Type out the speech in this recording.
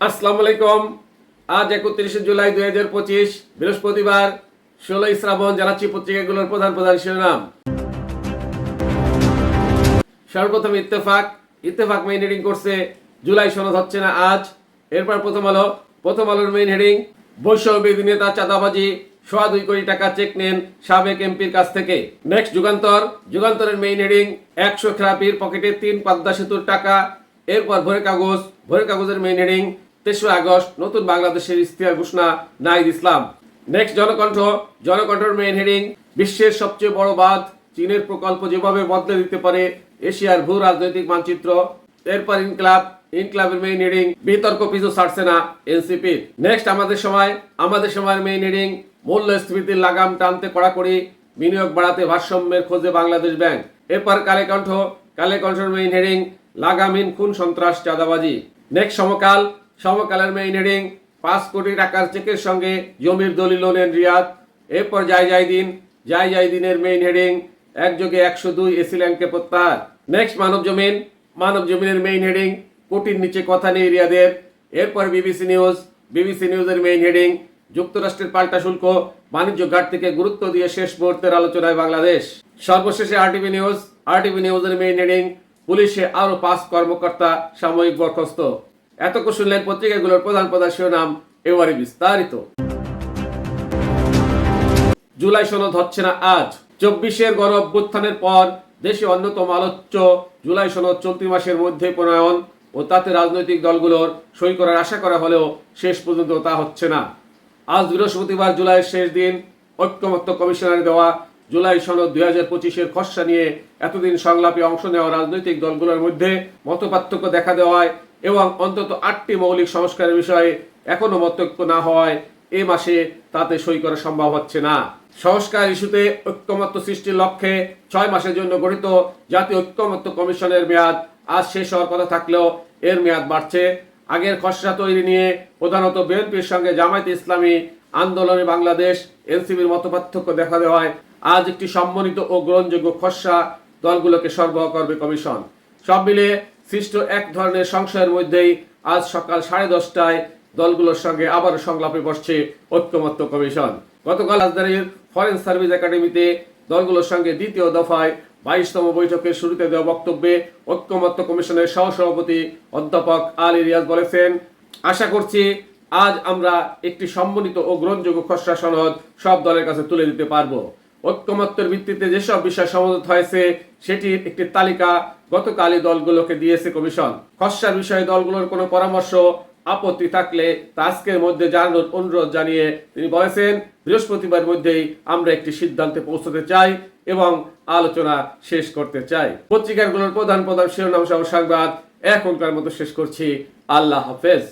আসসালামু আলাইকুম। আজ 31শে জুলাই 2025 বৃহস্পতিবার 16ই শ্রাবণ। জানাচ্ছি পত্রিকাগুলোর প্রধান প্রধান শিরোনাম। সর্বপ্রথম ইত্তেফাক মেইন হেডিং করছে জুলাই সনদ হচ্ছে না আজ। এরপর প্রথম আলোর মেইন হেডিং, বৈষম্য বিরোধী নেতা চাঁদাবাজি, 2.25 কোটি টাকা চেক নেন সাবেক এমপির কাছ থেকে। নেক্সট যুগান্তরের মেইন হেডিং, 100 খেলাপির পকেটে 3 পদ্মা সেতুর টাকা। এরপর ভোরের কাগজের মেইন হেডিং, 3রা আগস্ট নতুন বাংলাদেশের ইশতেহার ঘোষণা Nahid Islam. Next জনকণ্ঠের main heading, বিশ্বের সবচেয়ে বড় বাঁধ, চীনের প্রকল্প যেভাবে বদলে দিতে পারে এশিয়ার ভূ রাজনৈতিক মানচিত্র। এরপর ইনকলাবের মেইন হেডিং, বিতর্ক পিছু ছাড়ছে না এনসিপি। নেক্সট আমাদের সময়ের মেইন হেডিং, মূল্যস্ফীতির লাগাম টানতে কড়াকড়ি, বিনিয়োগ বাড়াতে ভারসাম্যের খোঁজে বাংলাদেশ ব্যাংক। এরপর কালেকণ্ঠের মেইন হেডিং, লাগামহীন খুন সন্ত্রাস চাঁদাবাজি। নেক্সট সমকালের মেইন হেডিং, 5 কোটি টাকার চেকের সঙ্গে জমির দলিল নেন রিয়াদ। এরপর যাই দিনের মেইন হেডিং, একযোগে 102 এসিল্যান্ডকে প্রত্যাহার। নেক্সট মানবজমিনের মেইন হেডিং, কোটির নিচে কথা নেই রিয়াদের। এরপর বিবিসি নিউজের মেইন হেডিং, যুক্তরাষ্ট্রের পাল্টা শুল্ক, বাণিজ্য ঘাট থেকে গুরুত্ব দিয়ে শেষ মুহূর্তের আলোচনায় বাংলাদেশ। সর্বশেষে আরটিভি নিউজের মেইন হেডিং, পুলিশে আরো 5 কর্মকর্তা সাময়িক বরখাস্ত। এতক্ষণ শুনলেন পত্রিকাগুলোর প্রধান প্রধান শিরোনাম। এবারে বিস্তারিত। জুলাই সনদ হচ্ছে না আজ। 24-এর গণ অভ্যুত্থানের পর দেশে অন্যতম আলোচ্য জুলাই সনদ চলতি মাসের মধ্যে প্রণয়ন ও তাতে রাজনৈতিক দলগুলোর সই করার আশা করা হলেও শেষ পর্যন্ত তা হচ্ছে না। আজ বৃহস্পতিবার জুলাইয়ের শেষ দিন। ঐক্যমত্য কমিশনের দেওয়া জুলাই সনদ 2025-এর খসড়া নিয়ে এতদিন সংলাপে অংশ নেওয়া রাজনৈতিক দলগুলোর মধ্যে মতপার্থক্য দেখা দেওয়ায় এবং অন্তত 8টি মৌলিক সংস্কারের বিষয়ে এখনো মতৈক্য না হওয়ায় এ মাসে তাতে সই করা সম্ভব হচ্ছে না। সংস্কার ইস্যুতে ঐক্যমত্য সৃষ্টির লক্ষ্যে 6 মাসের জন্য গঠিত জাতীয় ঐক্যমত্য কমিশনের মেয়াদ আজ শেষ হওয়ার কথা থাকলেও এর মেয়াদ বাড়ছে। আগের খসড়া তৈরি নিয়ে প্রধানত বিএনপির সঙ্গে জামায়াতে ইসলামী, আন্দোলনে বাংলাদেশ, এনসিপির মতপার্থক্য দেখা দেওয়ায় আজ একটি সম্মানিত ও গ্রহণযোগ্য খসড়া দলগুলোকে সরবরাহ করবে কমিশন। সব মিলিয়ে সৃষ্ট এক ধরনের সংশয়ের মধ্যেই আজ সকাল 10:30টায় দলগুলোর সঙ্গে আবারও সংলাপে বসছে ঐক্যমত্য কমিশন। গতকাল রাজধানীর ফরেন সার্ভিস একাডেমিতে দলগুলোর সঙ্গে দ্বিতীয় দফায় 22তম বৈঠকের শুরুতে দেওয়া বক্তব্যে ঐক্যমত্য কমিশনের সহসভাপতি অধ্যাপক আলী রিয়াজ বলেছেন, আশা করছি আজ আমরা একটি সম্মানিত ও গ্রহণযোগ্য খসড়া সনদ সব দলের কাছে তুলে দিতে পারবো। ঐক্যমত্যের ভিত্তিতে যেসব বিষয় সমঝোতা হয়েছে সেটির একটি তালিকা গতকালই দলগুলোকে দিয়েছে কমিশন। খসড়ার বিষয়ে দলগুলোর কোনো পরামর্শ আপত্তি থাকলে তা আজকের মধ্যে জানানোর অনুরোধ জানিয়ে তিনি বলেছেন, বৃহস্পতিবার মধ্যেই আমরা একটি সিদ্ধান্তে পৌঁছতে চাই এবং আলোচনা শেষ করতে চাই। পত্রিকাগুলোর প্রধান শিরোনাম সহ সংবাদ এখনকার মতো শেষ করছি। আল্লাহ হাফেজ।